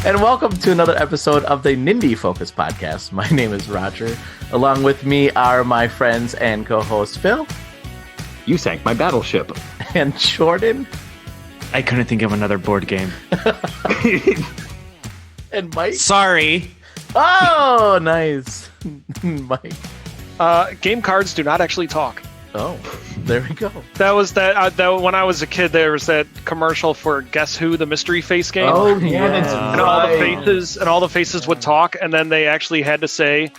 And welcome to another episode of the Nindie Focus podcast. My name is Roger. Along with me are my friends and co-host Phil. You sank my battleship. And Jordan. I couldn't think of another board game. And Mike. Sorry. Oh, nice. Mike. Game cards do not actually talk. Oh, there we go. That was that when I was a kid, there was that commercial for Guess Who, the mystery face game. Oh, yeah. And all the faces would talk, and then they actually had to say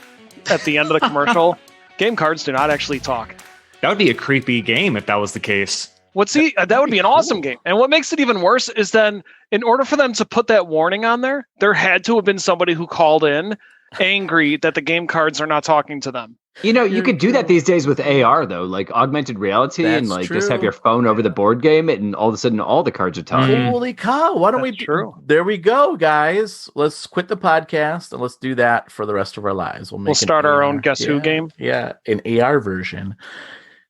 at the end of the commercial, game cards do not actually talk. That would be a creepy game if that was the case. That would be an awesome game. And what makes it even worse is then, in order for them to put that warning on there had to have been somebody who called in angry that the game cards are not talking to them. You know, you could do that these days with AR, though, like augmented reality. That's and like true. Just have your phone over the board game, and all of a sudden all the cards are talking. Holy cow. Why don't That's we true. There we go, guys. Let's quit the podcast and let's do that for the rest of our lives. We'll start our own Guess Who game. Yeah, an AR version.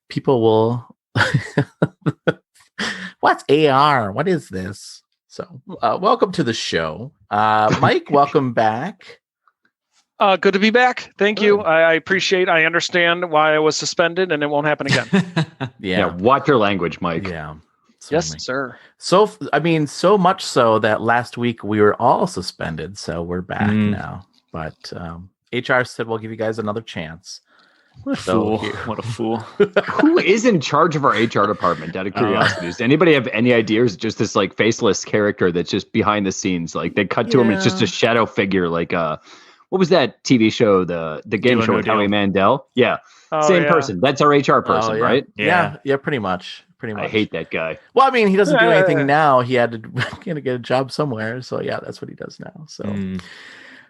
People will... What's AR? What is this? So, welcome to the show. Mike, welcome back. Good to be back. Thank you. I understand why I was suspended, and it won't happen again. Yeah, watch your language, Mike. Yeah. Yes, Certainly. sir. So, so much so that last week we were all suspended. So we're back now. But HR said we'll give you guys another chance. What a fool. What a fool. Who is in charge of our HR department, out of curiosity? Does anybody have any ideas? Just this like faceless character that's just behind the scenes. Like they cut to him and it's just a shadow figure. Like what was that TV show? The game show with Howie Mandel? Yeah. Same person. That's our HR person, right? Yeah, pretty much. I hate that guy. Well, I mean, he doesn't do anything now. He had to get a job somewhere. So yeah, that's what he does now. So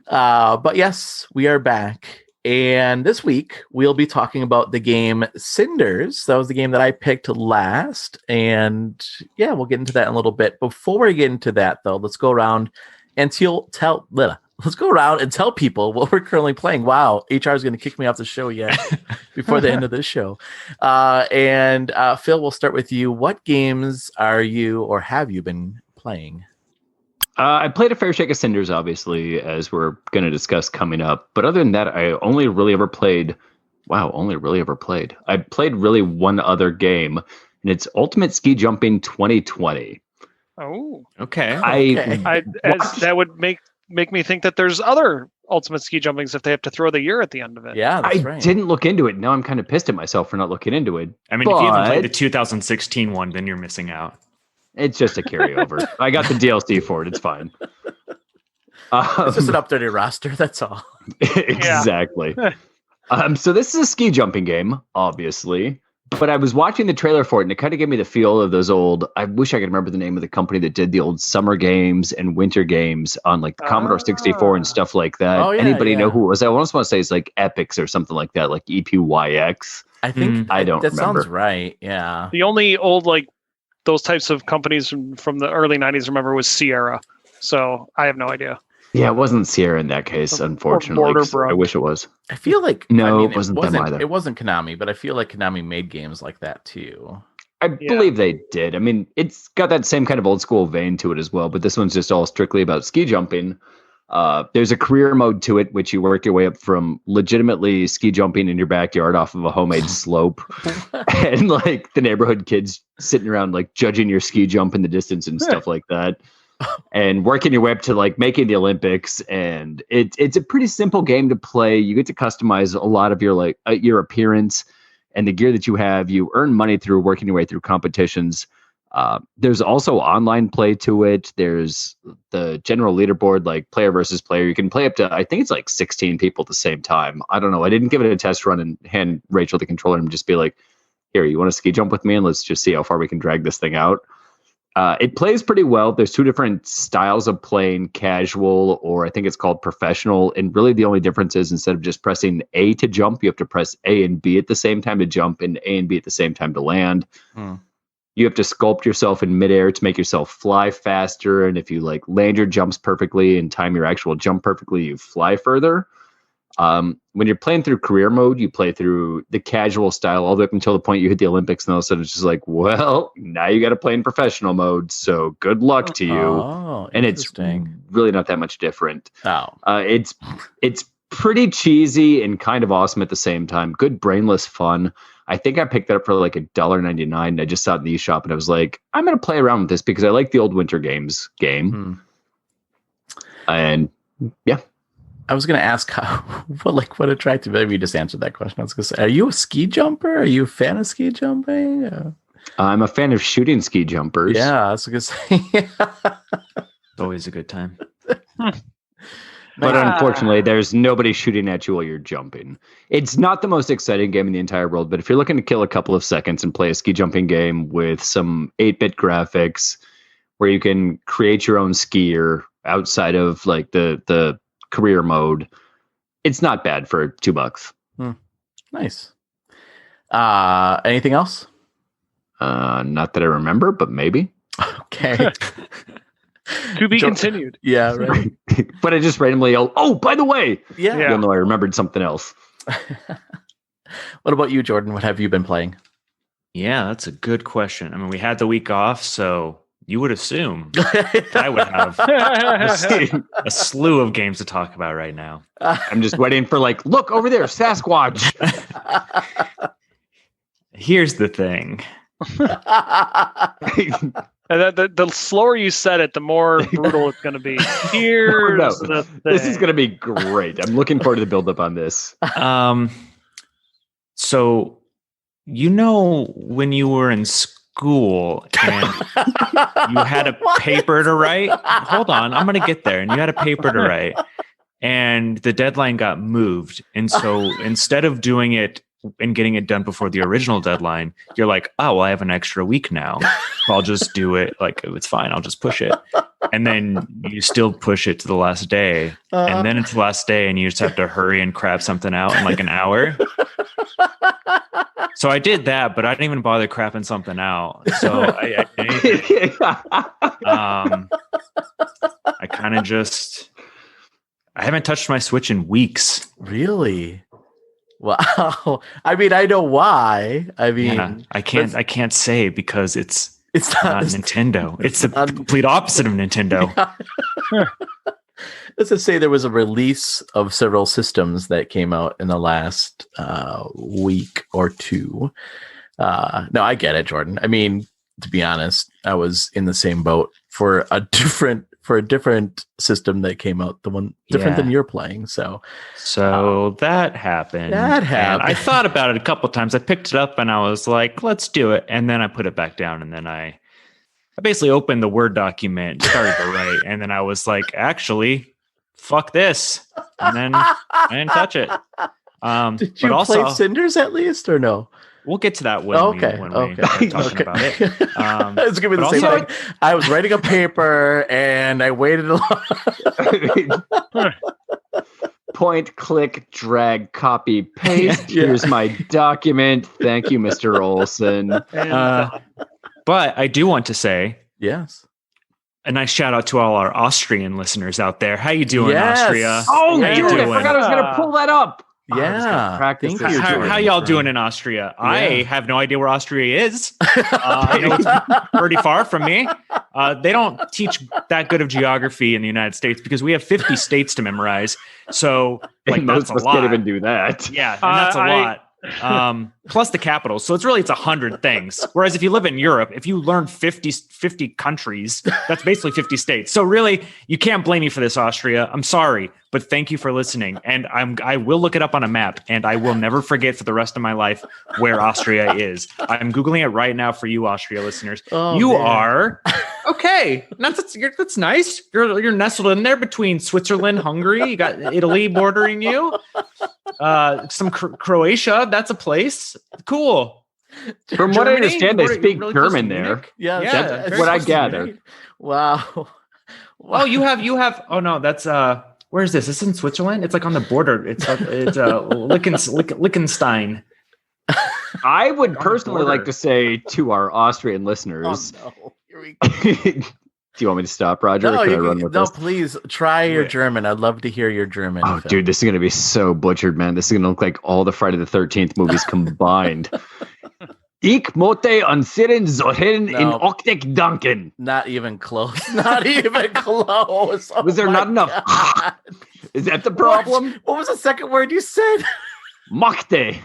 but yes, we are back. And this week, we'll be talking about the game Cinders. That was the game that I picked last. And yeah, we'll get into that in a little bit. Before we get into that, though, let's go around and tell people what we're currently playing. Wow, HR is going to kick me off the show yet before the end of this show. And Phil, we'll start with you. What games are you or have you been playing? I played a fair shake of Cinders, obviously, as we're going to discuss coming up. But other than that, I only really ever played. I played really one other game, and it's Ultimate Ski Jumping 2020. Oh, okay. That would make me think that there's other Ultimate Ski Jumpings if they have to throw the year at the end of it. Yeah, that's I right. didn't look into it. Now I'm kind of pissed at myself for not looking into it. I mean, if you haven't played the 2016 one, then you're missing out. It's just a carryover. I got the DLC for it. It's fine. It's just an updated roster. That's all. Exactly. So this is a ski jumping game, obviously. But I was watching the trailer for it, and it kind of gave me the feel of those old... I wish I could remember the name of the company that did the old summer games and winter games on like the Commodore 64 and stuff like that. Oh, yeah, Anybody know who it was? I almost want to say it's like Epics or something like that, like EPYX. I think I don't that remember. Sounds right. Yeah. The only old those types of companies from the early 90s, remember, was Sierra. So I have no idea. Yeah, it wasn't Sierra in that case, unfortunately. I wish it was. I feel like... it wasn't them either. It wasn't Konami, but I feel like Konami made games like that too. I believe they did. I mean, it's got that same kind of old school vein to it as well, but this one's just all strictly about ski jumping. There's a career mode to it, which you work your way up from legitimately ski jumping in your backyard off of a homemade slope and like the neighborhood kids sitting around like judging your ski jump in the distance and stuff like that, and working your way up to like making the Olympics. And it's a pretty simple game to play. You get to customize a lot of your your appearance and the gear that you have. You earn money through working your way through competitions. There's also online play to it. There's the general leaderboard, like player versus player. You can play up to, I think it's like 16 people at the same time. I don't know. I didn't give it a test run and hand Rachel the controller and just be like, here, you want to ski jump with me? And let's just see how far we can drag this thing out. It plays pretty well. There's two different styles of playing, casual, or I think it's called professional. And really the only difference is instead of just pressing A to jump, you have to press A and B at the same time to jump and A and B at the same time to land. You have to sculpt yourself in midair to make yourself fly faster. And if you like land your jumps perfectly and time your actual jump perfectly, you fly further. When you're playing through career mode, you play through the casual style all the way up until the point you hit the Olympics, and all of a sudden it's just like, well, now you got to play in professional mode. So good luck to you. Oh, and it's really not that much different. It's pretty cheesy and kind of awesome at the same time. Good brainless fun. I think I picked that up for like $1.99. I just saw it in the eShop and I was like, I'm going to play around with this because I like the old Winter Games game. And yeah. I was going to ask what attracted you. Maybe you just answered that question. I was going to say, are you a ski jumper? Are you a fan of ski jumping? I'm a fan of shooting ski jumpers. Yeah, I was going to say. It's always a good time. But unfortunately, there's nobody shooting at you while you're jumping. It's not the most exciting game in the entire world, but if you're looking to kill a couple of seconds and play a ski jumping game with some 8-bit graphics where you can create your own skier outside of like the career mode, it's not bad for $2. Nice. Anything else? Not that I remember, but maybe. Okay. To be continued. Yeah, right. But I just randomly yelled, "Oh, by the way!" Yeah. You'll know I remembered something else. What about you, Jordan? What have you been playing? Yeah, that's a good question. I mean, we had the week off, so you would assume I would have a slew of games to talk about right now. I'm just waiting for look over there, Sasquatch. Here's the thing. And the slower you said it, the more brutal it's going to be. Here's the thing. This is going to be great. I'm looking forward to the build up on this. So, when you were in school and you had a paper to write, hold on, I'm going to get there. And you had a paper to write and the deadline got moved. And so instead of doing it and getting it done before the original deadline, you're like, oh, well, I have an extra week now. I'll just do it. Like, it's fine. I'll just push it. And then you still push it to the last day. And then it's the last day and you just have to hurry and crap something out in like an hour. So I did that, but I didn't even bother crapping something out. So I kind of I haven't touched my Switch in weeks. Really? Wow. I mean, I know why. I mean, yeah, I can't say because it's not Nintendo. It's the complete opposite of Nintendo. Yeah. Let's just say there was a release of several systems that came out in the last week or two. No, I get it, Jordan. I mean, to be honest, I was in the same boat for a different system that came out, the one different than you're playing. So that happened. I thought about it a couple of times. I picked it up and I was like, let's do it. And then I put it back down and then I basically opened the Word document, started to write, and then I was like, actually, fuck this. And then I didn't touch it. Did you play Cinders at least or no? We'll get to that when we start talking about it. It's going to be the same thing. I was writing a paper and I waited a lot. Point, click, drag, copy, paste. Yeah. Here's my document. Thank you, Mr. Olson. But I do want to say, yes, a nice shout out to all our Austrian listeners out there. How you doing, Austria? Oh, dude, I forgot I was going to pull that up. Yeah. Thank you. How y'all doing in Austria? Yeah. I have no idea where Austria is. I know it's pretty far from me. They don't teach that good of geography in the United States because we have 50 states to memorize. So that's a lot. Can't even do that. Yeah, and that's a lot. Plus the capital. So it's 100 things. Whereas if you live in Europe, if you learn 50 countries, that's basically 50 states. So really, you can't blame me for this, Austria. I'm sorry, but thank you for listening. And I will look it up on a map and I will never forget for the rest of my life where Austria is. I'm Googling it right now for you, Austria listeners. You are okay. That's nice. You're nestled in there between Switzerland, Hungary. You got Italy bordering you. Some Croatia. That's a place. Cool. From Germany, what I understand, they speak really German there. Yeah, that's what I gathered. Wow. Oh, you have. Oh no, that's where is this? This is in Switzerland. It's like on the border. It's Liechtenstein. I would personally like to say to our Austrian listeners, here we go. Do you want me to stop, Roger? No, or can I run with this? please try your German. I'd love to hear your German. Oh, dude, this is gonna be so butchered, man. This is gonna look like all the Friday the 13th movies combined. Ik mote onsiren zohin in Octek Duncan. Not even close. Not even close. Oh, was there not enough? Is that the problem? What was the second word you said? Mokte.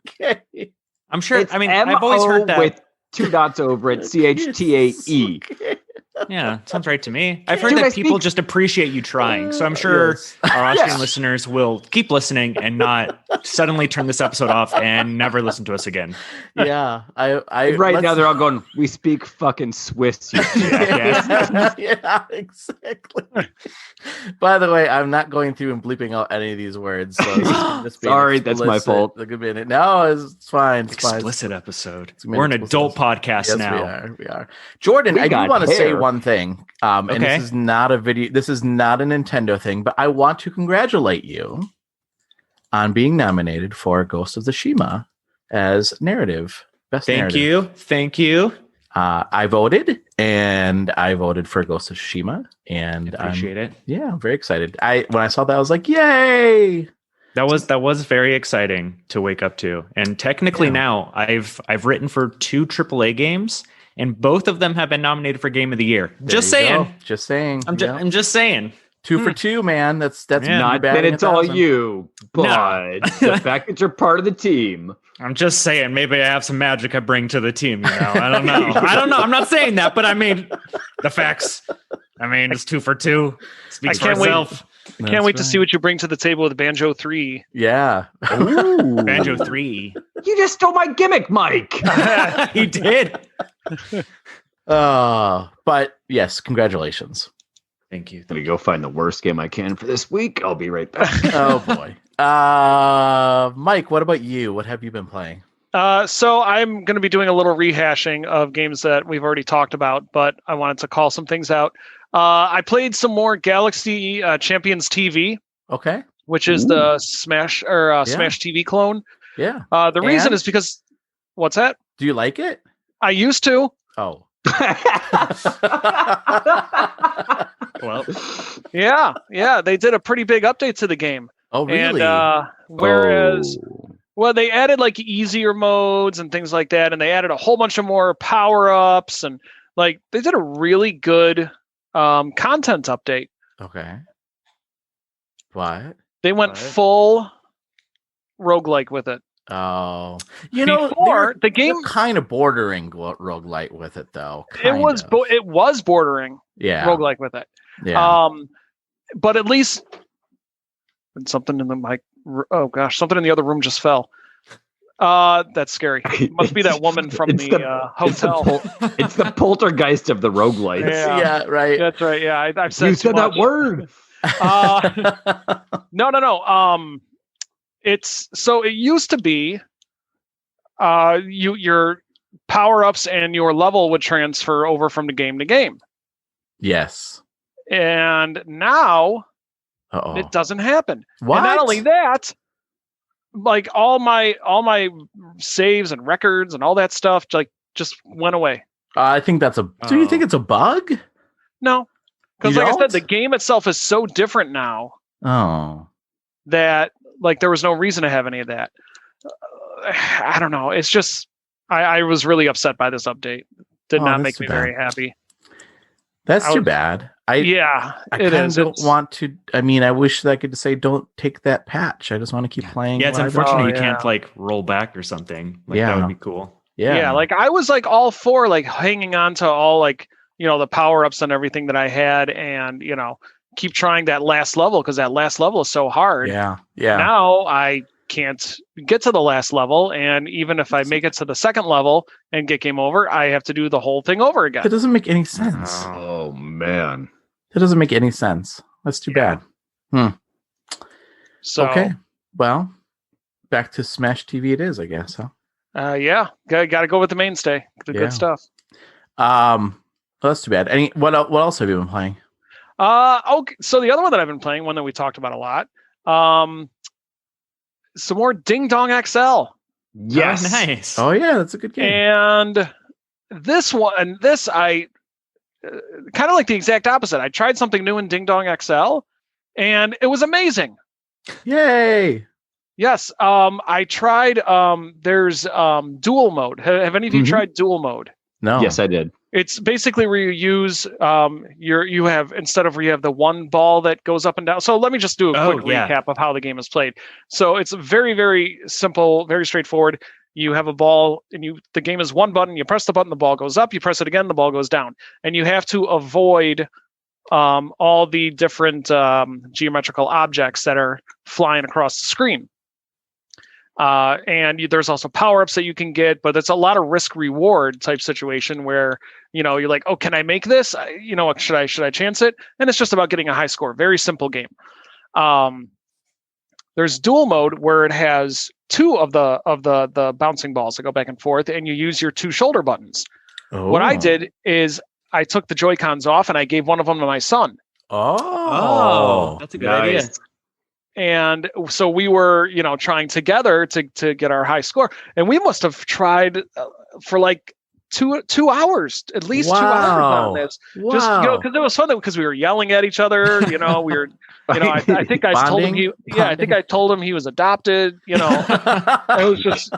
Okay. I'm sure. It's I've always heard that with 2 dots over it. CHTAE. Okay. Yeah, sounds right to me. I've heard that people just appreciate you trying. So I'm sure our Austrian listeners will keep listening and not suddenly turn this episode off and never listen to us again. Yeah. Right now they're all going, we speak fucking Swiss. You yeah, exactly. By the way, I'm not going through and bleeping out any of these words. So sorry, that's my fault. No, it's fine. It's explicit episode. We're an adult podcast now. We are. Jordan, I do want to say one thing. And this is not a video. This is not a Nintendo thing, but I want to congratulate you on being nominated for Ghost of Tsushima as narrative. Best narrative. Thank you. I voted, and I voted for Ghost of Tsushima, and appreciate it. Yeah, I'm very excited. When I saw that, I was like, "Yay!" That was very exciting to wake up to. And technically now I've written for 2 AAA games, and both of them have been nominated for Game of the Year. Just saying. I'm just saying. 2 for 2, man. That's not that it's all you, but the fact that you're part of the team. I'm just saying, maybe I have some magic I bring to the team. I don't know. I'm not saying that, but I mean the facts. It's 2 for 2. Speaks for itself. I can't wait to see what you bring to the table with Banjo 3. Yeah. Ooh. Banjo 3. You just stole my gimmick, Mike. He did. But yes, congratulations. Thank you. Let me go find the worst game I can for this week. I'll be right back. Oh boy. Mike, what about you? What have you been playing? So I'm going to be doing a little rehashing of games that we've already talked about, but I wanted to call some things out. I played some more Galaxy Champions TV. Okay. Which is the Smash Smash TV clone. Yeah. The reason is because what's that? Do you like it? I used to. Oh. Well, yeah, they did a pretty big update to the game. Oh, really? And whereas, they added like easier modes and things like that, and they added a whole bunch of more power-ups, and like they did a really good content update. Okay. What? They went full roguelike with it. Oh, before the game kind of bordering roguelike with it though. It was bordering roguelike with it. Yeah. But at least something in the mic. Oh gosh, something in the other room just fell. That's scary. It must be that woman from the hotel. It's the poltergeist of the roguelites. Yeah, right. That's right. Yeah, I've said you said that word. No. It used to be your power-ups and your level would transfer over from the game to game. Yes. And now it doesn't happen. What? And not only that, like all my saves and records and all that stuff just went away. I think that's do you think it's a bug? No. Because like I said, the game itself is so different now. Oh. That like there was no reason to have any of that. I don't know. It's just I was really upset by this update. Did not make me very happy. That's too bad. I kind of don't want to. I mean, I wish that I could say, don't take that patch. I just want to keep playing. Yeah, it's unfortunate you can't like roll back or something. Like, that would be cool. Yeah. Like I was like all for like hanging on to all like, the power-ups and everything that I had, and keep trying that last level because that last level is so hard. Yeah. Now I can't get to the last level, and even if I make it to the second level and get game over, I have to do the whole thing over again. It doesn't make any sense. Oh man, it doesn't make any sense. That's too bad. So okay, well, back to Smash TV it is, I guess. Huh? Got to go with the mainstay, the good stuff. Well, that's too bad. What else have you been playing? Okay, so the other one that I've been playing, one that we talked about a lot, some more Ding Dong XL. Yes. Oh, nice. Oh yeah, that's a good game. And this one, kind of like the exact opposite. I tried something new in Ding Dong XL, and it was amazing. Yay! Yes, I tried. There's dual mode. Have any of you tried dual mode? No. Yes, I did. It's basically where you use you have instead of where you have the one ball that goes up and down. So let me just do a quick recap of how the game is played. So it's very, very simple, very straightforward. You have a ball, and the game is one button. You press the button, the ball goes up. You press it again, the ball goes down, and you have to avoid all the different geometrical objects that are flying across the screen. And there's also power-ups that you can get, but it's a lot of risk-reward type situation where, you're like, oh, can I make this? Should I chance it? And it's just about getting a high score. Very simple game. There's dual mode where it has two of the bouncing balls that go back and forth, and you use your two shoulder buttons. Oh. What I did is I took the Joy-Cons off and I gave one of them to my son. Oh, that's a good idea. And so we were, trying together to get our high score, and we must have tried for like two hours, at least 2 hours on this. Wow. Just because it was fun because we were yelling at each other. We were, I think I told him I think I told him he was adopted. It was just,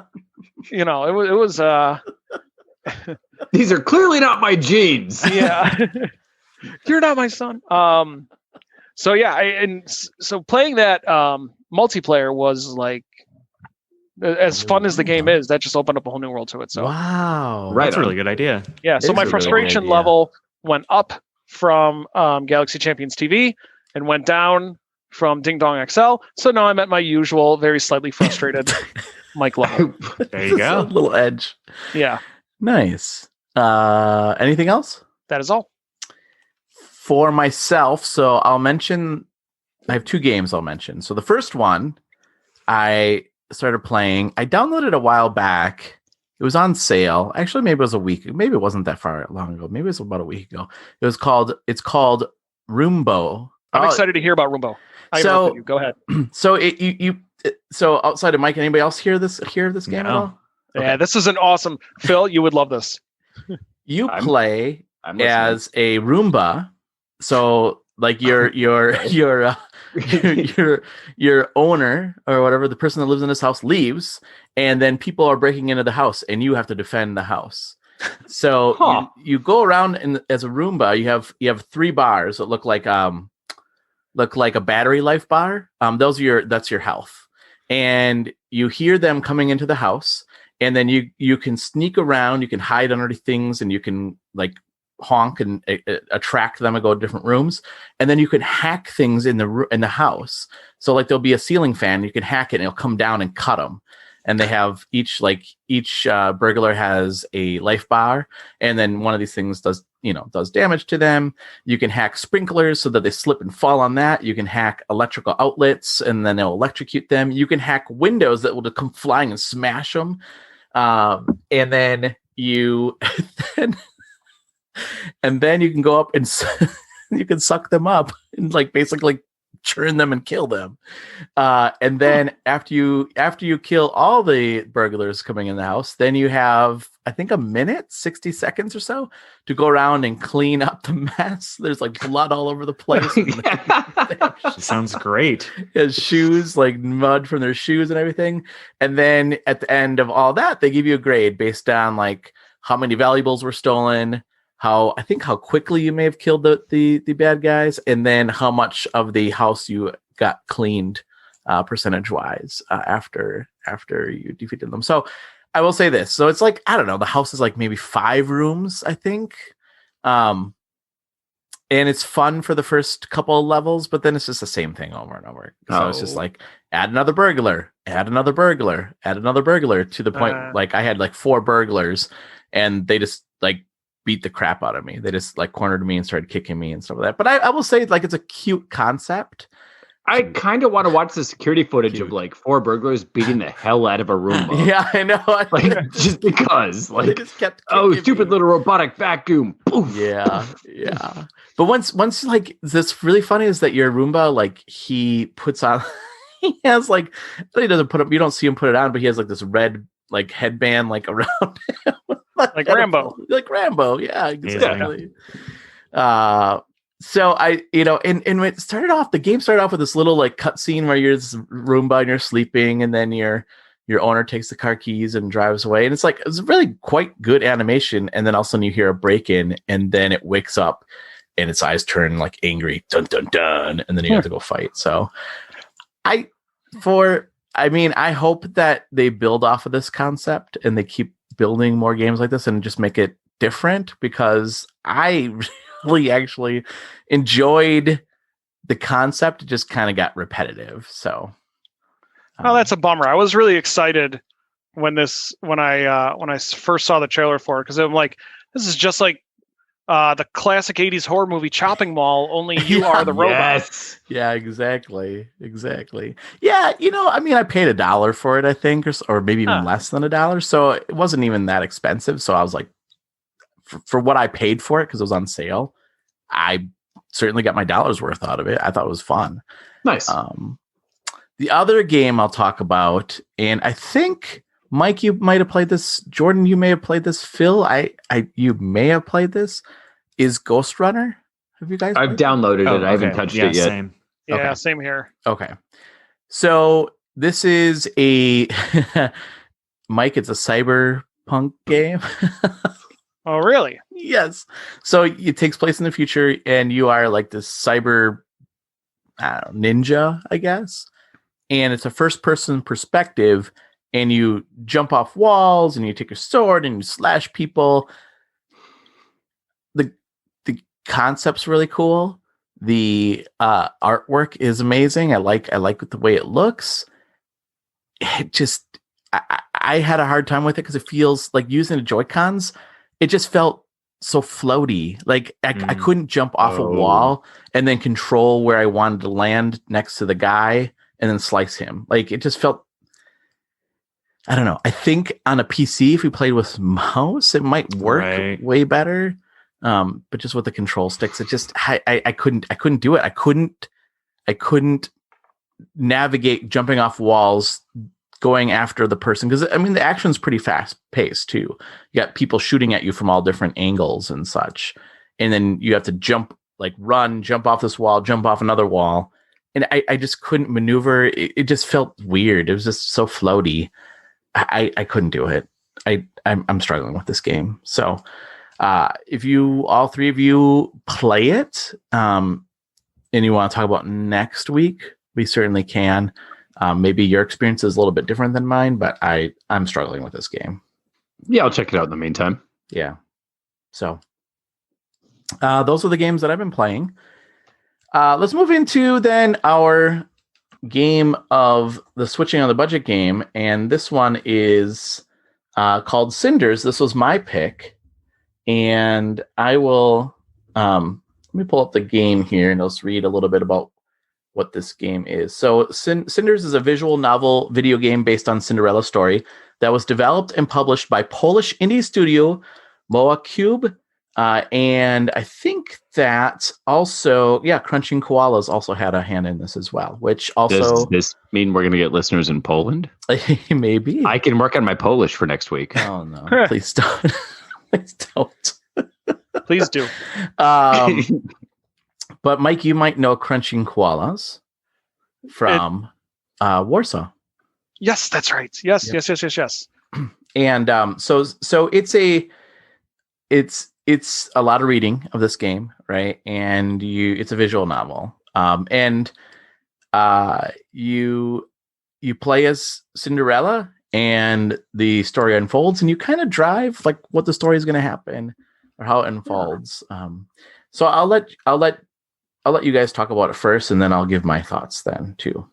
it was. These are clearly not my genes. Yeah, you're not my son. So yeah, so playing that multiplayer was like as fun as the game is. That just opened up a whole new world to it. So wow, that's a really good idea. Yeah. So my frustration level went up from Galaxy Champions TV and went down from Ding Dong XL. So now I'm at my usual, very slightly frustrated mic level. There you go. A little edge. Yeah. Nice. Anything else? That is all. For myself, so I'll mention, I have two games I'll mention. So the first one I started playing, I downloaded a while back. It was on sale. Actually, maybe it was a week. Maybe it wasn't that far long ago. Maybe it was about a week ago. It's called Roombo. I'm excited to hear about Roombo. Go ahead. So so outside of Mike, anybody else hear of this game at all? Yeah, Okay. this is an awesome. Phil, you would love this. You play as a Roomba. So like your owner or whatever, the person that lives in this house leaves, and then people are breaking into the house and you have to defend the house. So you go around as a Roomba. You have three bars that look like a battery life bar. That's your health. And you hear them coming into the house, and then you can sneak around, you can hide under things, and you can like honk and attract them and go to different rooms, and then you can hack things in the house. So like there'll be a ceiling fan, you can hack it and it'll come down and cut them. And they have each burglar has a life bar, and then one of these things does damage to them. You can hack sprinklers so that they slip and fall on that. You can hack electrical outlets and then they'll electrocute them. You can hack windows that will just come flying and smash them. And then you and then you can go up and you can suck them up and like basically churn them and kill them. And then after you kill all the burglars coming in the house, then you have, I think, a minute, 60 seconds or so to go around and clean up the mess. There's like blood all over the place. Sounds great. His shoes, like mud from their shoes and everything. And then at the end of all that, they give you a grade based on like how many valuables were stolen, how quickly you may have killed the bad guys, and then how much of the house you got cleaned percentage wise after you defeated them. So I will say this. So it's like, I don't know, the house is like maybe 5 rooms, I think. And it's fun for the first couple of levels, but then it's just the same thing over and over. So it's just like, add another burglar, add another burglar, add another burglar, to the point like I had like 4 burglars, and they just like beat the crap out of me. They just like cornered me and started kicking me and stuff like that. But I will say, like, it's a cute concept. I kind of want to watch the security footage of like 4 burglars beating the hell out of a Roomba. Yeah, I know. Like just because, like, they just kept stupid little robotic vacuum. Poof. Yeah. But once like, that's really funny is that your Roomba, like, he puts on, he has like, he doesn't put up, you don't see him put it on, but he has like this red like headband like around him. Like Rambo. Like Rambo, yeah, exactly. So I, and it started off, the game started off with this little like cutscene where you're this Roomba and you're sleeping, and then your owner takes the car keys and drives away. And it's like, it's really quite good animation. And then all of a sudden you hear a break in, and then it wakes up and its eyes turn like angry, dun, dun, dun. And then you have to go fight. So I hope that they build off of this concept and they keep building more games like this and just make it different, because I really actually enjoyed the concept. It just kind of got repetitive. So, oh, that's a bummer. I was really excited when I first saw the trailer for it, because I'm like, this is just like the classic 80s horror movie Chopping Mall, only you are the robot. Yes. Yeah, exactly. Yeah, I paid $1 for it, I think, or maybe even less than $1. So it wasn't even that expensive. So I was like, for what I paid for it, because it was on sale, I certainly got my dollar's worth out of it. I thought it was fun. Nice. The other game I'll talk about, and I think Mike, you might have played this. Jordan, you may have played this. Phil, you may have played this. Is Ghostrunner? Have you guys? I've downloaded it. I haven't touched it yet. Same. Yeah, Okay. same here. Okay. So this is a Mike. It's a cyberpunk game. Oh, really? Yes. So it takes place in the future, and you are like this cyber ninja, I guess. And it's a first-person perspective, and you jump off walls, and you take a sword, and you slash people. The concept's really cool. The artwork is amazing. I like the way it looks. It just, I had a hard time with it because it feels like using the Joy-Cons. It just felt so floaty. Like I couldn't jump off a wall and then control where I wanted to land next to the guy and then slice him. Like it just felt, I don't know. I think on a PC, if we played with mouse, it might work way better. But just with the control sticks, it just, I couldn't do it. I couldn't navigate jumping off walls, going after the person, because the action's pretty fast paced too. You got people shooting at you from all different angles and such, and then you have to jump off this wall, jump off another wall, and I just couldn't maneuver. It just felt weird. It was just so floaty. I couldn't do it. I'm struggling with this game. So if all three of you play it, and you want to talk about next week, we certainly can. Maybe your experience is a little bit different than mine, but I'm struggling with this game. Yeah, I'll check it out in the meantime. Yeah. So those are the games that I've been playing. Let's move into then our game of the switching on the budget game. And this one is called Cinders. This was my pick. And I will, let me pull up the game here and let's read a little bit about what this game is. So Cinders is a visual novel video game based on Cinderella story that was developed and published by Polish indie studio Moa Cube. And I think that also, Crunching Koalas also had a hand in this as well, which also... Does this mean we're going to get listeners in Poland? Maybe. I can work on my Polish for next week. Oh, no. Please don't. Please don't. Please do. But Mike, you might know Crunching Koalas from Warsaw. Yes, that's right. Yes. And so it's a lot of reading of this game, right? And it's a visual novel. And you play as Cinderella, and the story unfolds, and you kind of drive like what the story is going to happen or how it unfolds. So I'll let you guys talk about it first, and then I'll give my thoughts then too.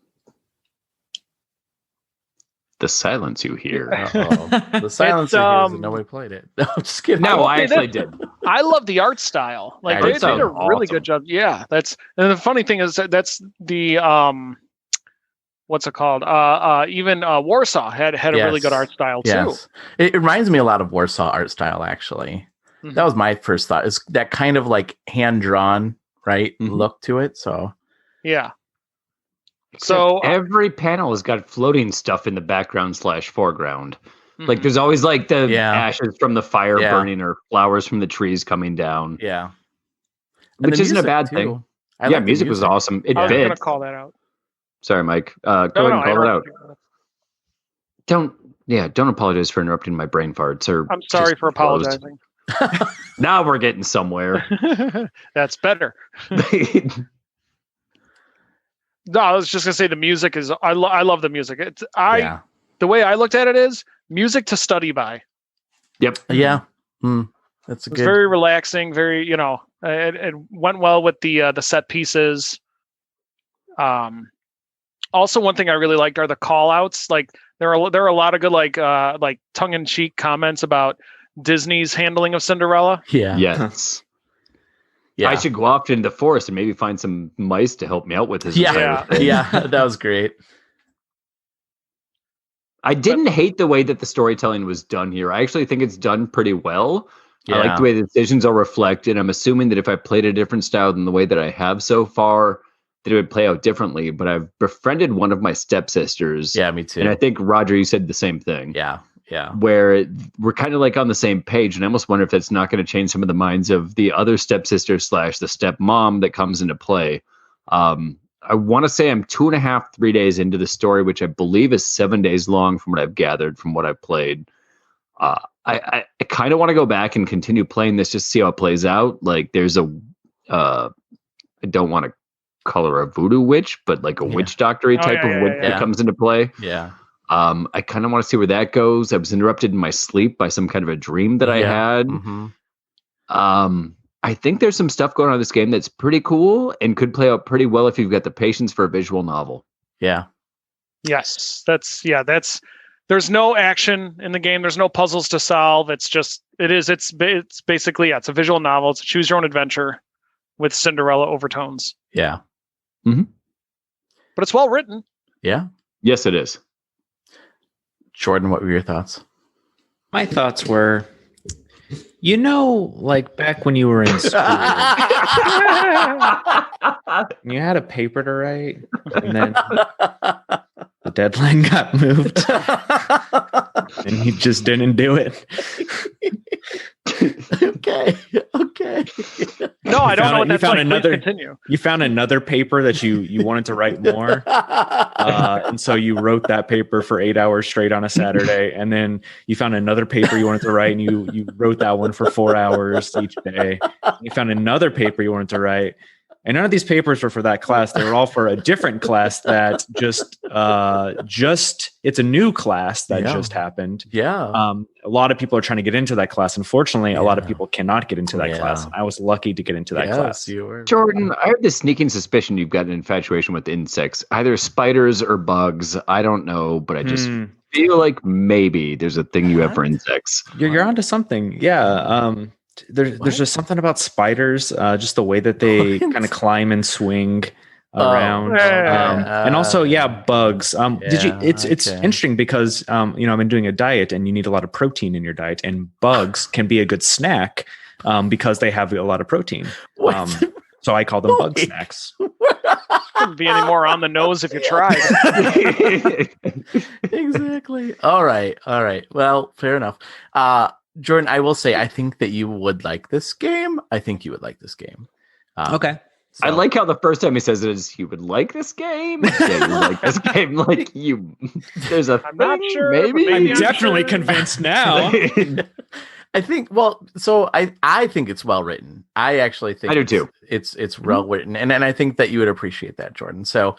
The silence you hear. The silence you hear is that nobody played it. No, I'm just kidding. No, I actually did. I love the art style. Like they did a really good job. Yeah, and the funny thing is that's the what's it called? Even Warsaw had a really good art style too. Yes. It reminds me a lot of Warsaw art style, actually. Mm-hmm. That was my first thought. Is that kind of like hand drawn, right? Mm-hmm. Look to it. So yeah. Except so every panel has got floating stuff in the background / foreground. Mm-hmm. Like there's always like the ashes from the fire burning or flowers from the trees coming down. Yeah. which isn't a bad thing. Yeah, music was awesome. It I was bit. going to call that out. Sorry, Mike. Go ahead and call it out. Don't apologize for interrupting my brain farts. I'm sorry for apologizing. Now we're getting somewhere. That's better. No, I was just gonna say the music is. I love the music. The way I looked at it is music to study by. Yep. Yeah. That's It's very relaxing. Very, it went well with the set pieces. Also, one thing I really liked are the call outs. Like there are a lot of good like tongue in cheek comments about Disney's handling of Cinderella. Yeah. Yes. Yeah. I should go off into the forest and maybe find some mice to help me out with this. Yeah. That was great. I didn't hate the way that the storytelling was done here. I actually think it's done pretty well. Yeah. I like the way the decisions are reflected. I'm assuming that if I played a different style than the way that I have so far, that it would play out differently. But I've befriended one of my stepsisters. Yeah, me too. And I think, Roger, you said the same thing. Yeah. Where we're kind of like on the same page. And I almost wonder if that's not going to change some of the minds of the other stepsister / the stepmom that comes into play. I want to say I'm 2.5, 3 days into the story, which I believe is 7 days long from what I've gathered from what I've played. I kind of want to go back and continue playing this just to see how it plays out. Like there's I don't want to call her a voodoo witch, but like a witch doctor-y type of witch that comes into play. Yeah. I kind of want to see where that goes. I was interrupted in my sleep by some kind of a dream that I had. Mm-hmm. I think there's some stuff going on in this game that's pretty cool and could play out pretty well if you've got the patience for a visual novel. Yeah. Yes. There's no action in the game. There's no puzzles to solve. It's basically, it's a visual novel. It's a choose your own adventure with Cinderella overtones. Yeah. Mm-hmm. But it's well written. Yeah. Yes, it is. Jordan, what were your thoughts? My thoughts were, like back when you were in school, you had a paper to write, and then the deadline got moved, and you just didn't do it. Okay. No, I don't know what that's like. Please continue. You found another paper that you wanted to write more, and so you wrote that paper for 8 hours straight on a Saturday, and then you found another paper you wanted to write, and you wrote that one for 4 hours each day. You found another paper you wanted to write, and none of these papers were for that class. They were all for a different class that just it's a new class that just happened. Yeah. A lot of people are trying to get into that class. Unfortunately, a lot of people cannot get into that class. I was lucky to get into that class. You were. Jordan, I have this sneaking suspicion you've got an infatuation with insects, either spiders or bugs. I don't know, but I just feel like maybe there's a thing you have for insects. You're onto something. Yeah. There's just something about spiders, just the way that they kind of climb and swing around, and also bugs. It's interesting because I've been doing a diet, and you need a lot of protein in your diet, and bugs can be a good snack because they have a lot of protein. So I call them bug snacks. Couldn't be any more on the nose if you tried. Exactly. All right. Well, fair enough. Jordan, I will say, I think that you would like this game. Okay. So. I like how the first time he says it is, you would like this game? Yeah, you like this game. Like there's a I'm not sure, maybe I'm definitely convinced now. I think, I think it's well written. I actually think I do too. It's well written. And I think that you would appreciate that, Jordan. So,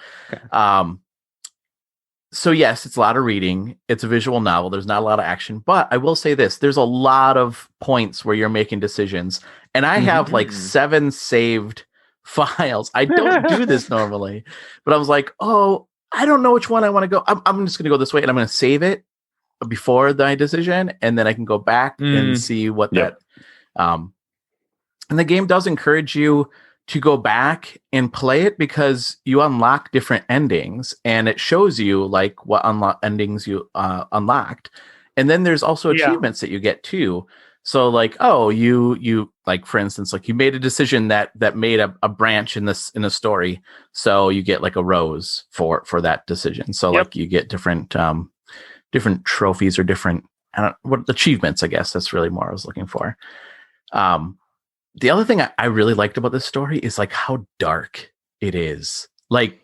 So yes, it's a lot of reading. It's a visual novel. There's not a lot of action, but I will say this: there's a lot of points where you're making decisions, and I have like 7 saved files. I don't do this normally, but I was like, oh, I don't know which one I want to go. I'm just going to go this way, and I'm going to save it before my decision, and then I can go back and see what that. And the game does encourage you to go back and play it because you unlock different endings, and it shows you like what endings you unlocked. And then there's also achievements that you get too. So like, oh, you like, for instance, like you made a decision that made a branch in a story. So you get like a rose for that decision. So like you get different trophies or different, achievements, I guess that's really more I was looking for. the other thing I really liked about this story is like how dark it is. Like,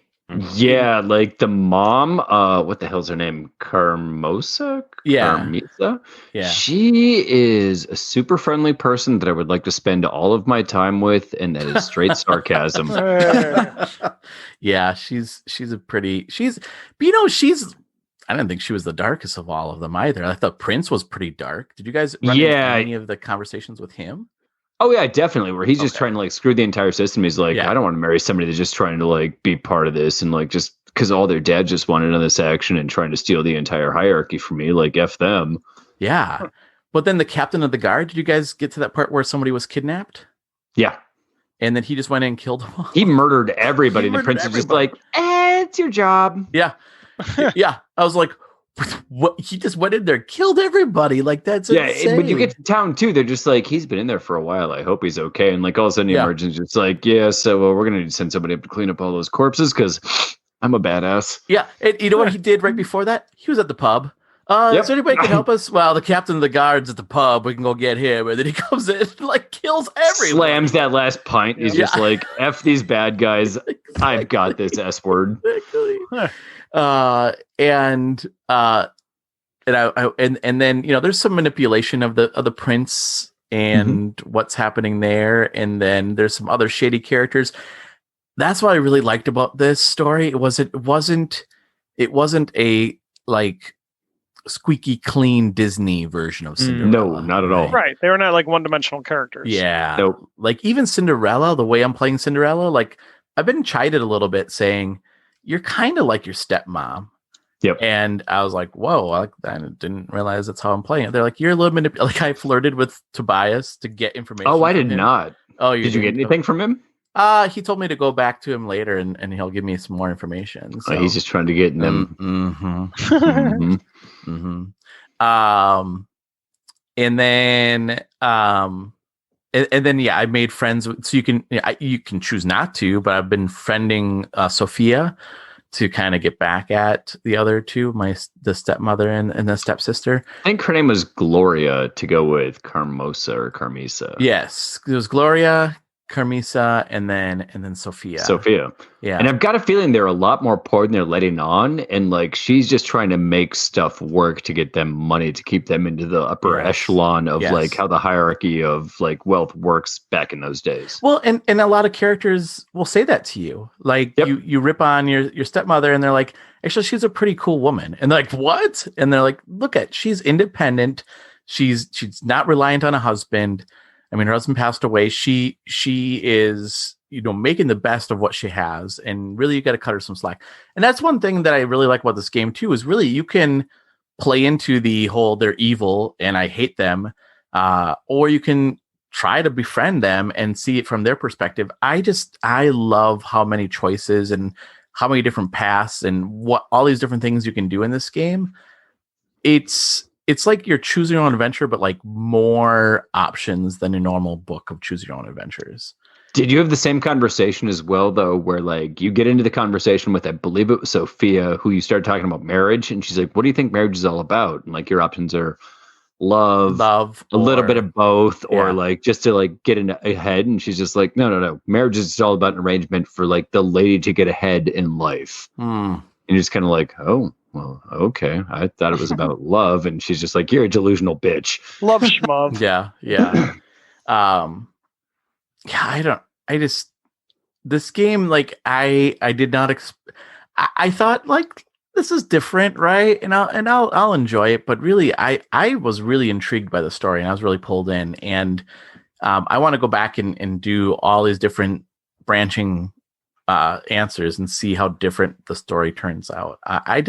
yeah, like the mom, what the hell's her name? Carmisa? Yeah. Carmisa? Yeah. She is a super friendly person that I would like to spend all of my time with, and that is straight sarcasm. Yeah, she's but I didn't think she was the darkest of all of them either. I thought Prince was pretty dark. Did you guys run into any of the conversations with him? Oh yeah, definitely. Where he's just trying to like screw the entire system. He's like, I don't want to marry somebody that's just trying to like be part of this, and like just because all their dad just wanted on this action and trying to steal the entire hierarchy from me. Like F them. Yeah, but then the captain of the guard. Did you guys get to that part where somebody was kidnapped? Yeah, and then he just went in and killed them all. He murdered everybody. The prince is just like, it's your job. Yeah, yeah. I was like, what? He just went in there, killed everybody. Like that's insane. When you get to town too, they're just like, he's been in there for a while. I hope he's okay. And like all of a sudden, he emerges just like, so we're gonna need to send somebody up to clean up all those corpses because I'm a badass. Yeah, and you know what he did right before that? He was at the pub. Is there anybody can help us? Well, the captain of the guard's at the pub. We can go get him. And then he comes in and like kills everyone. Slams that last pint. He's just like, F these bad guys. Exactly. I've got this S word. Exactly. And then there's some manipulation of the prince and what's happening there, and then there's some other shady characters. That's what I really liked about this story. It wasn't a like squeaky clean Disney version of Cinderella. No, not at all. Right, they were not like one-dimensional characters. Yeah, nope. Like even Cinderella, the way I'm playing Cinderella, like I've been chided a little bit saying you're kind of like your stepmom. Yep. And I was like, whoa, I didn't realize that's how I'm playing it. They're like, you're a little like I flirted with Tobias to get information. Oh, I did not. Oh, did you get anything from him? He told me to go back to him later and he'll give me some more information. So. He's just trying to get in them. And then I made friends with, so you can choose not to, but I've been friending Sophia to kind of get back at the other two, the stepmother and the stepsister. I think her name was Gloria to go with Carmosa or Carmisa. Yes, it was Gloria, Carmisa, and then Sophia. Yeah. And I've got a feeling they're a lot more poor than they're letting on. And like she's just trying to make stuff work to get them money to keep them into the upper echelon of like how the hierarchy of like wealth works back in those days. Well, and a lot of characters will say that to you. Like you rip on your stepmother and they're like, actually, she's a pretty cool woman. And they're like, what? And they're like, look she's independent. She's not reliant on a husband. I mean, her husband passed away. She is, making the best of what she has, and really you got to cut her some slack. And that's one thing that I really like about this game too, is really you can play into the whole they're evil and I hate them, or you can try to befriend them and see it from their perspective. I love how many choices and how many different paths and what all these different things you can do in this game. It's like you're choosing your own adventure, but like more options than a normal book of choose your own adventures. Did you have the same conversation as well, though, where like you get into the conversation with, I believe it was Sophia, who you started talking about marriage, and she's like, what do you think marriage is all about? And like your options are love, a little bit of both, or like just to like get ahead. And she's just like, no. Marriage is just all about an arrangement for like the lady to get ahead in life. And you're just kind of like, oh. Well, okay. I thought it was about love, and she's just like, "You're a delusional bitch." Love schmov. Yeah. This game, like, I did not. I thought like this is different, right? And I'll enjoy it, but really, I was really intrigued by the story, and I was really pulled in, and I want to go back and do all these different branching answers and see how different the story turns out. I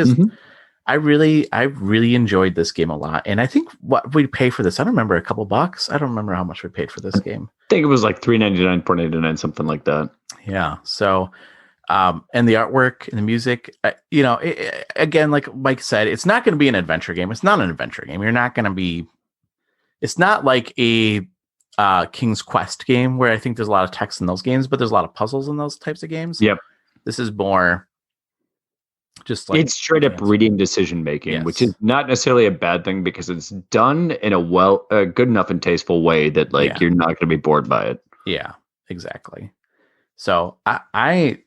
really enjoyed this game a lot, and I think what we pay for this, I don't remember, a couple bucks. I don't remember how much we paid for this game. I think it was like $3.99, $4.99, something like that. Yeah. So, and the artwork and the music, again, like Mike said, it's not going to be an adventure game. It's not an adventure game. It's not like a King's Quest game where I think there's a lot of text in those games, but there's a lot of puzzles in those types of games. Yep. This is more just like it's straight up reading decision making, which is not necessarily a bad thing because it's done in a good enough and tasteful way that like you're not going to be bored by it. Yeah, exactly. So I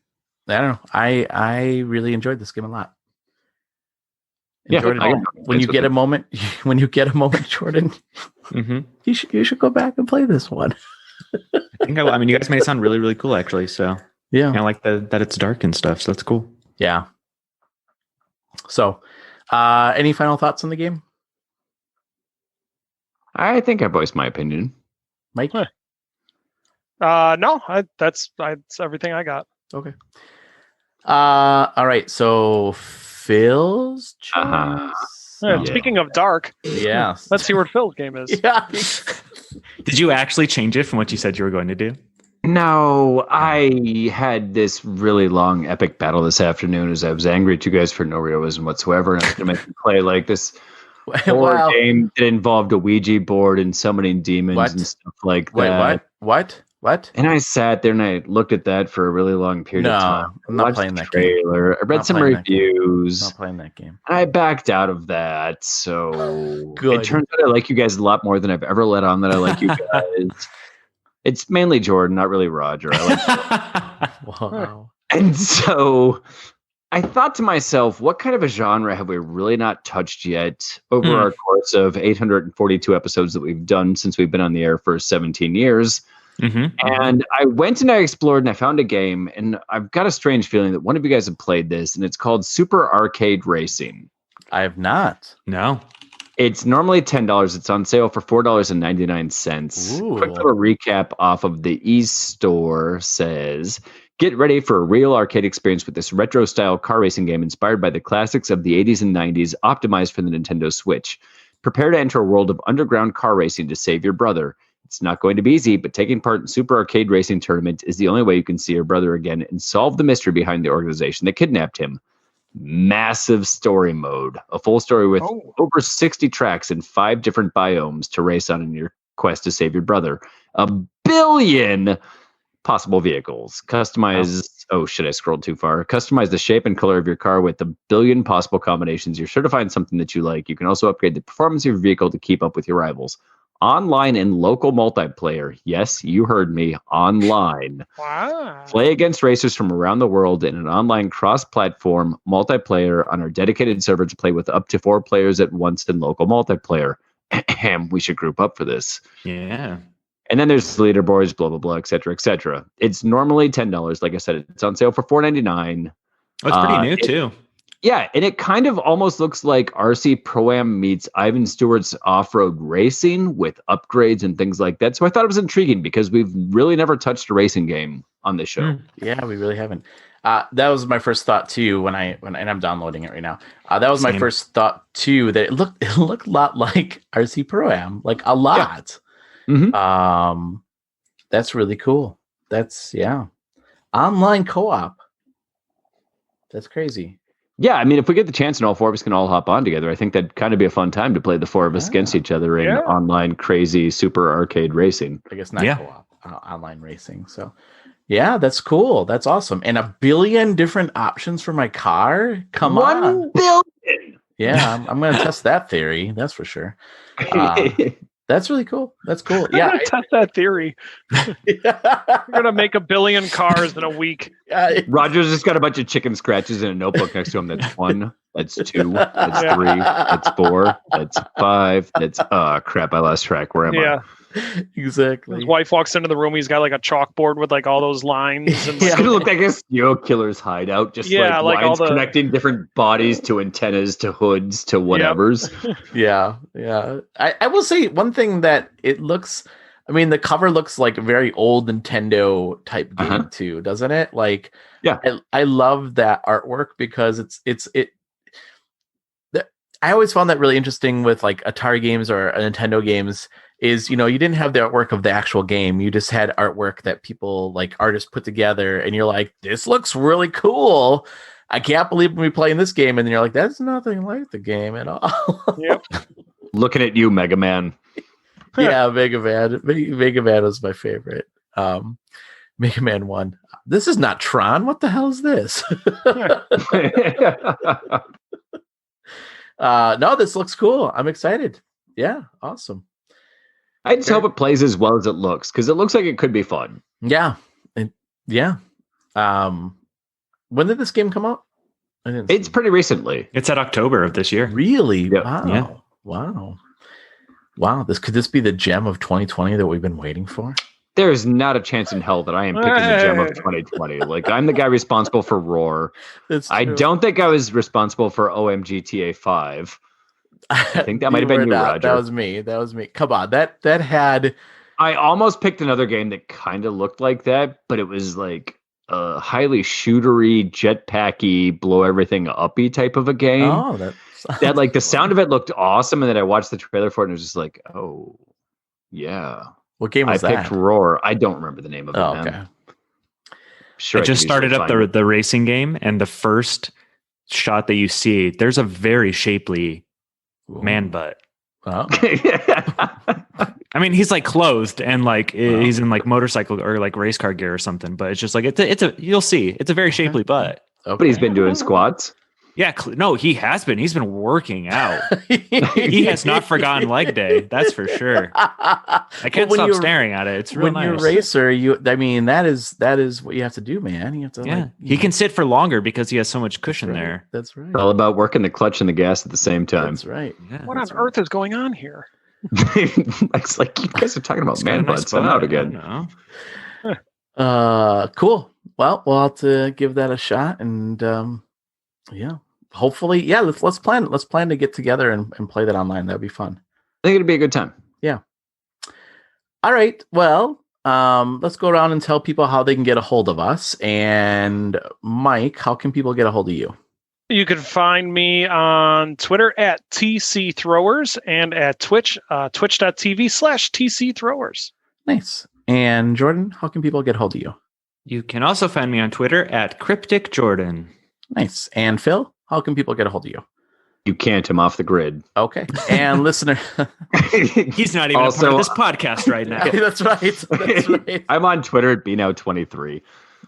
don't know. I really enjoyed this game a lot. Enjoyed it. When you get a moment, Jordan, you should go back and play this one. I think I mean, you guys made it sound really, really cool, actually. So yeah, I like that it's dark and stuff. So that's cool. Yeah. So, any final thoughts on the game? I think I voiced my opinion. Mike? No, that's everything I got. Okay. All right. So Phil's choice. Speaking of dark, yeah. Let's see what Phil's game is. Yeah. Did you actually change it from what you said you were going to do? No, I had this really long epic battle this afternoon as I was angry at you guys for no reason whatsoever. And I was going to make you play like this horror game that involved a Ouija board and summoning demons and stuff like that. What? And I sat there and I looked at that for a really long period of time. I'm not playing that trailer. game. I read some reviews. I'm not playing that game. And I backed out of that. So Good. It turns out I like you guys a lot more than I've ever let on that I like you guys. It's mainly Jordan, not really Roger. I like Wow. And so I thought to myself, what kind of a genre have we really not touched yet over our course of 842 episodes that we've done since we've been on the air for 17 years? And I went and I explored and I found a game, and I've got a strange feeling that one of you guys have played this, and it's called Super Arcade Racing. I have not. No. It's normally $10. It's on sale for $4.99. Quick little recap off of the e-store says, get ready for a real arcade experience with this retro-style car racing game inspired by the classics of the 80s and 90s, optimized for the Nintendo Switch. Prepare to enter a world of underground car racing to save your brother. It's not going to be easy, but taking part in Super Arcade Racing Tournament is the only way you can see your brother again and solve the mystery behind the organization that kidnapped him. Massive story mode, a full story with over 60 tracks and 5 different biomes to race on in your quest to save your brother. 1 billion possible vehicles. Customize. Oh shit, I scrolled too far. Customize the shape and color of your car with 1 billion possible combinations. You're sure to find something that you like. You can also upgrade the performance of your vehicle to keep up with your rivals. Online and local multiplayer. Yes, you heard me. Online. Wow. Play against racers from around the world in an online cross-platform multiplayer on our dedicated server to play with up to 4 players at once in local multiplayer. We should group up for this. Yeah. And then there's leaderboards, blah, blah, blah, et cetera, et cetera. It's normally $10. Like I said, it's on sale for $4.99. Oh, it's pretty new, too. Yeah, and it kind of almost looks like RC Pro-Am meets Ivan Stewart's off-road racing with upgrades and things like that. So I thought it was intriguing because we've really never touched a racing game on this show. Yeah, we really haven't. That was my first thought too when I'm downloading it right now. That was my first thought too, that it looked a lot like RC Pro-Am, like a lot. Yeah. That's really cool. That's online co-op. That's crazy. Yeah, I mean, if we get the chance and all 4 of us can all hop on together, I think that'd kind of be a fun time to play the 4 of us against each other in online crazy super arcade racing. I guess not co-op, online racing. So, yeah, that's cool. That's awesome. And 1 billion different options for my car? Come on. 1 billion! Yeah, I'm going to test that theory. That's for sure. That's really cool. That's cool. Yeah, I'm gonna test that theory. We're gonna make 1 billion cars in a week. Roger's just got a bunch of chicken scratches in a notebook next to him. That's 1. That's 2. That's 3. That's 4. That's 5. That's crap. I lost track. Where am I? Exactly. His wife walks into the room. He's got like a chalkboard with like all those lines. And It's gonna look like a serial killer's hideout. Just like lines all connecting different bodies to antennas to hoods to whatevers. Yeah. I will say one thing that it looks. I mean, the cover looks like a very old Nintendo type game too, doesn't it? Like, I love that artwork because it. I always found that really interesting with like Atari games or Nintendo games. Is, you didn't have the artwork of the actual game. You just had artwork that people, like artists, put together, and you're like, this looks really cool. I can't believe we're playing this game. And then you're like, that's nothing like the game at all. Yep. Looking at you, Mega Man. Yeah, Mega Man. Mega Man was my favorite. Mega Man 1. This is not Tron. What the hell is this? No, this looks cool. I'm excited. Yeah, awesome. I just hope it plays as well as it looks, because it looks like it could be fun. Yeah. Yeah. When did this game come out? It's pretty recently. It's at October of this year. Really? Yep. Wow. Yeah. Wow. Could this be the gem of 2020 that we've been waiting for? There's not a chance in hell that I am picking the gem of 2020. Like, I'm the guy responsible for Roar. I don't think I was responsible for OMGTA 5. I think that might have been you, Roger. That was me. Come on. That had... I almost picked another game that kind of looked like that, but it was like a highly shootery, jetpacky, blow everything uppy type of a game. Oh, that like the sound of it looked awesome, and then I watched the trailer for it and it was just like, oh, yeah. What game was that? I picked Roar. I don't remember the name of it. Oh, okay. Sure. I just started up the racing game, and the first shot that you see, there's a very shapely man butt. Oh. I mean, he's like clothed and like he's in like motorcycle or like race car gear or something, but it's just like you'll see it's a very shapely butt. Okay. But he's been doing squats. Yeah, no, he has been. He's been working out. He has not forgotten leg day. That's for sure. I can't stop staring at it. It's real nice. When you're a racer, that is what you have to do, man. You have to. He can sit for longer because he has so much cushion there. That's right. It's all about working the clutch and the gas at the same time. That's right. Yeah, what on earth is going on here? It's like you guys are talking about man butts. I'm out again. Cool. Well, we'll have to give that a shot, and hopefully, let's plan. Let's plan to get together and play that online. That'd be fun. I think it'd be a good time. Yeah. All right. Well, let's go around and tell people how they can get a hold of us. And Mike, how can people get a hold of you? You can find me on Twitter at TC Throwers and at Twitch, twitch.tv/TC Throwers. Nice. And Jordan, how can people get a hold of you? You can also find me on Twitter at Cryptic Jordan. Nice. And Phil, how can people get a hold of you? You can't. I'm off the grid. Okay. And listener, he's not even a part of this podcast right now. That's right. I'm on Twitter at bnow23.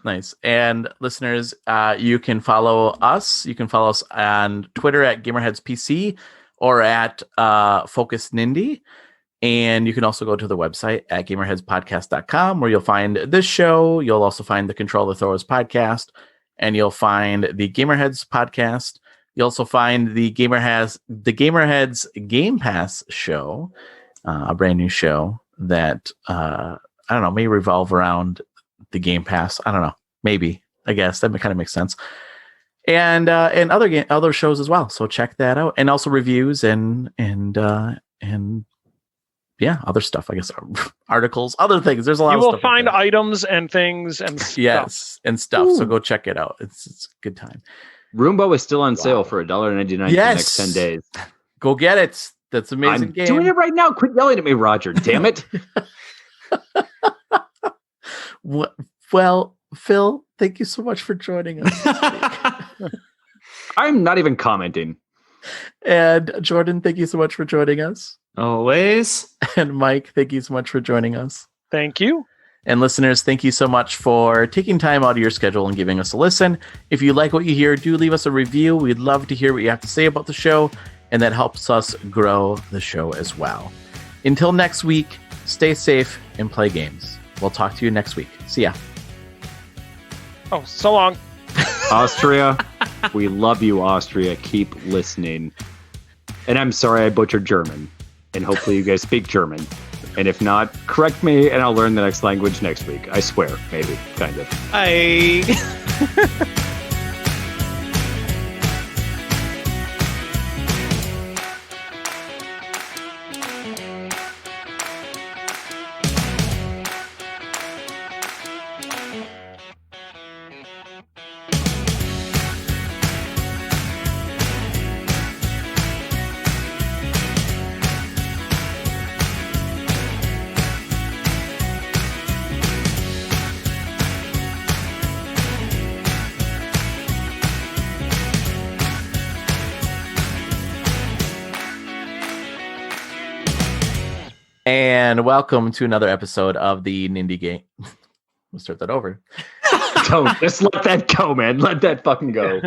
Nice. And listeners, you can follow us. You can follow us on Twitter at GamerheadsPC or at Focus Nindie. And you can also go to the website at gamerheadspodcast.com where you'll find this show. You'll also find the Control the Throwers podcast, and you'll find the Gamerheads podcast. You'll also find the Gamerheads Game Pass show, a brand new show that I don't know, may revolve around the Game Pass. I don't know, maybe. I guess that kind of makes sense. And other shows as well. So check that out, and also reviews and other stuff. I guess articles, other things. There's a lot. You will find items and things and stuff. Yes, and stuff. Ooh. So go check it out. It's a good time. Roombo is still on sale for $1.99 for the next 10 days. Go get it. That's amazing. I'm doing it right now. Quit yelling at me, Roger. Damn it. Well, Phil, thank you so much for joining us. I'm not even commenting. And Jordan, thank you so much for joining us. Always. And Mike, thank you so much for joining us. Thank you. And listeners, thank you so much for taking time out of your schedule and giving us a listen. If you like what you hear, do leave us a review. We'd love to hear what you have to say about the show, and that helps us grow the show as well. Until next week, stay safe and play games. We'll talk to you next week. See ya. Oh, so long. Austria, we love you, Austria. Keep listening. And I'm sorry I butchered German. And hopefully you guys speak German. And if not, correct me and I'll learn the next language next week. I swear, maybe, kind of. Bye. And welcome to another episode of the Nindie Game. We'll start that over. Don't just let that go, man. Let that fucking go.